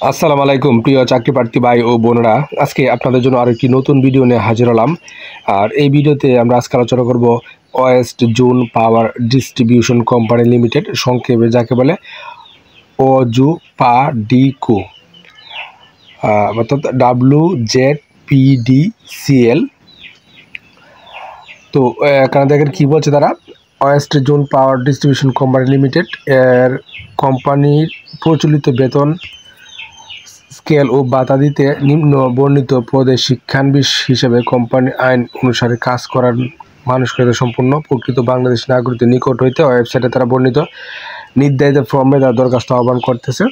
আসসালামু আলাইকুম প্রিয় চাকরি প্রার্থী ভাই ও বোনেরা, আজকে আপনাদের জন্য আরেকটি নতুন ভিডিও নিয়ে হাজির হলাম। আর এই ভিডিওতে আমরা আজকে আলোচনা করব West zone power distribution company limited, সংক্ষেপে যাকে বলে ওজুপাডিকো, অর্থাৎ WZPDCL। তো এখানে দেখেন কি বলছে তারা, West zone power distribution company limited এর কোম্পানির প্রচলিত বেতন স্কেল ও ভাতা দিতে নিম্ন বর্ণিত পদে শিক্ষানবিশ হিসেবে কোম্পানি আইন অনুসারে কাজ করার মানসিকতা সম্পূর্ণ প্রকৃত বাংলাদেশ নাগরিকদের নিকট হইতে ওয়েবসাইটে তারা বর্ণিত নির্ধারিত ফর্মে তারা দরখাস্ত আহ্বান করতেছে।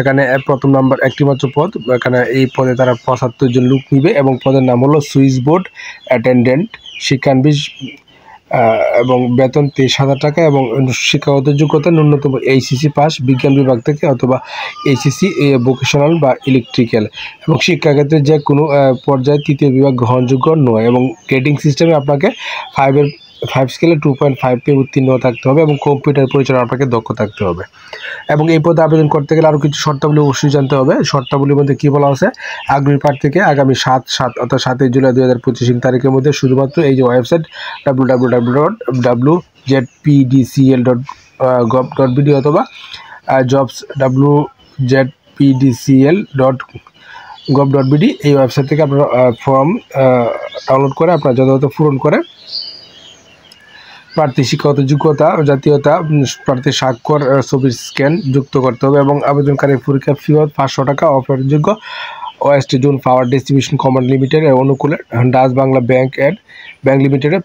এখানে প্রথম নাম্বার একটি মাত্র পদ, এখানে এই পদে তারা ৭৫ জন লোক নিবে এবং পদের নাম হলো সুইচ বোর্ড অ্যাটেন্ডেন্ট, শিক্ষানবিশ এবং বেতন ২৩,০০০ টাকা এবং শিক্ষাগত যোগ্যতা ন্যূনতম এইচএসসি পাস বিজ্ঞান বিভাগ থেকে অথবা এইচএসসি ভোকেশনাল বা ইলেকট্রিক্যাল, এবং শিক্ষাক্ষেত্রে যে কোনো পর্যায়ে তৃতীয় বিভাগ গ্রহণযোগ্য নয়, এবং গ্রেডিং সিস্টেমে আপনাকে 5 স্কেলে 2.5 পেয়ে উত্তীর্ণ থাকতে হবে এবং কম্পিউটার পরিচালনা আপনাকে দক্ষ থাকতে হবে। এবং এই পদে আবেদন করতে গেলে আরও কিছু শর্তাবলী অবশ্যই জানতে হবে। শর্তাবলীর মধ্যে কী বলা আছে, আগ্রহী প্রার্থীকে আগামী 7 অর্থাৎ ৭ জুলাই 2025 তারিখের মধ্যে শুধুমাত্র এই যে ওয়েবসাইট www.wzpdcl.gov.bd অথবা জবস wzpdcl.gov.bd এই ওয়েবসাইট থেকে আপনারা ফর্ম ডাউনলোড করে আপনারা যথাযথ পূরণ করে প্রার্থী শিক্ষাগত যোগ্যতা, জাতীয়তা, প্রার্থীর স্বাক্ষর, ছবির স্ক্যান যুক্ত করতে হবে এবং আবেদনকারীর পরীক্ষা ফি 500 টাকা অফারযোগ্য West zone power distribution company লিমিটেডের অনুকূলে ডাচ বাংলা ব্যাংক লিমিটেডের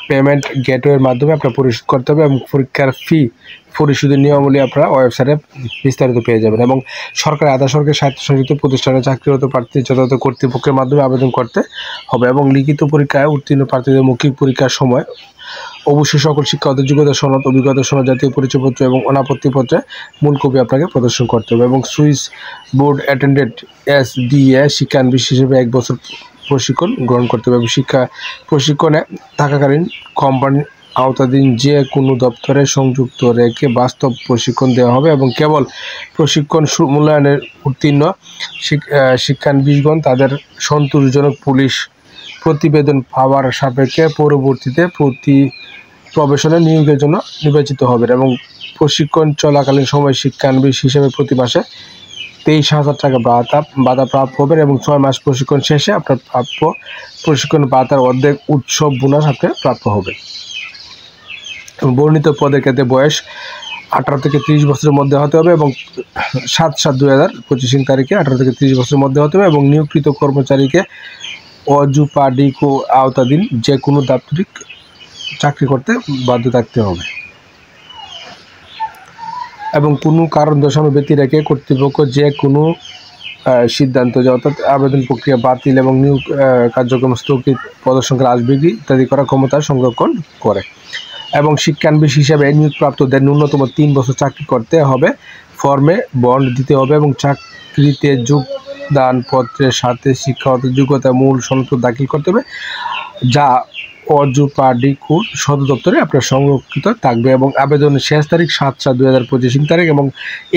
পেমেন্ট গেটওয়ের মাধ্যমে আপনার পরিশোধ করতে হবে এবং পরীক্ষার ফি পরিশোধের নিয়মাবলী আপনারা ওয়েবসাইটে বিস্তারিত পেয়ে যাবেন। এবং সরকারি আধা সরকারি স্বায়ত্তশাসিত প্রতিষ্ঠানে চাকরিরত প্রার্থী যথাযথ কর্তৃপক্ষের মাধ্যমে আবেদন করতে হবে এবং লিখিত পরীক্ষায় উত্তীর্ণ প্রার্থীদের মৌখিক পরীক্ষার সময় অবশ্যই সকল শিক্ষাগত যোগ্যতা সনদ, অভিজ্ঞতা সনদ, জাতীয় পরিচয়পত্র এবং অনাপত্তিপত্রে মূল কপি আপনাকে প্রদর্শন করতে হবে। এবং সুইচ বোর্ড অ্যাটেন্ডেন্ট SDA শিক্ষানবিশ হিসেবে 1 বছর প্রশিক্ষণ গ্রহণ করতে হবে এবং শিক্ষা প্রশিক্ষণে থাকাকালীন কোম্পানির আওতাধীন যে কোনো দপ্তরে সংযুক্ত রেখে বাস্তব প্রশিক্ষণ দেওয়া হবে এবং কেবল প্রশিক্ষণ মূল্যায়নের উত্তীর্ণ শিক্ষানবিশগণ তাদের সন্তোষজনক পুলিশ প্রতিবেদন পাওয়ার সাপেক্ষে পরবর্তীতে প্রবেশনে নিয়োগের জন্য নির্বাচিত হবেন এবং প্রশিক্ষণ চলাকালীন সময় শিক্ষানবিশ হিসেবে প্রতি মাসে 23,০০০ টাকা ভাতা প্রাপ্য হবেন এবং 6 মাস প্রশিক্ষণ শেষে আপনার প্রাপ্য প্রশিক্ষণ ভাতার অর্ধেক উৎসব বোনাস আপনার প্রাপ্য হবে। বর্ণিত পদের ক্ষেত্রে বয়স 18 থেকে 30 বছরের মধ্যে হতে হবে এবং 7/7/2025 তারিখে 18 থেকে 30 বছরের মধ্যে হতে হবে এবং নিয়োগকৃত কর্মচারীকে ওজুপাডিকো আওতাধীন যে কোনো দাপ্তরিক চাকরি করতে বাধ্য থাকতে হবে এবং কোনো কারণ দর্শানো ব্যক্তি রেখে কর্তৃপক্ষ যে কোনো সিদ্ধান্ত, অর্থাৎ আবেদন প্রক্রিয়া বাতিল এবং নিয়োগ কার্যক্রম স্থগিত, পদসংখ্যা হ্রাস বৃদ্ধি ইত্যাদি করার ক্ষমতা সংরক্ষণ করে। এবং শিক্ষানবিশ হিসাবে নিয়োগপ্রাপ্তদের ন্যূনতম 3 বছর চাকরি করতে হবে, ফর্মে বন্ড দিতে হবে এবং চাকরিতে যোগদানপত্রের সাথে শিক্ষাগত যোগ্যতা মূল সনদ দাখিল করতে হবে, যা ওজুপাডিকোর সদর দপ্তরে আপনার সংরক্ষিত থাকবে এবং আবেদনের শেষ তারিখ 7/7/2025 তারিখ এবং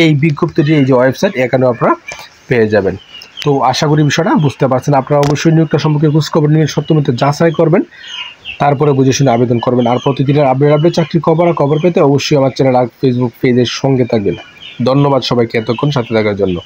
এই বিজ্ঞপ্তিটি এই যে ওয়েবসাইট এখানে আপনারা পেয়ে যাবেন। তো আশা করি বিষয়টা বুঝতে পারছেন। আপনারা অবশ্যই নিয়োগটা সম্পর্কে খোঁজখবর নিয়ে সত্যমতে যাচাই করবেন, তারপরে বুঝে শুনে আবেদন করবেন। আর প্রতিদিনের আপডেট চাকরির খবর পেতে অবশ্যই আমার চ্যানেল আর ফেসবুক পেজের সঙ্গে থাকবেন। ধন্যবাদ সবাইকে এতক্ষণ সাথে থাকার জন্য।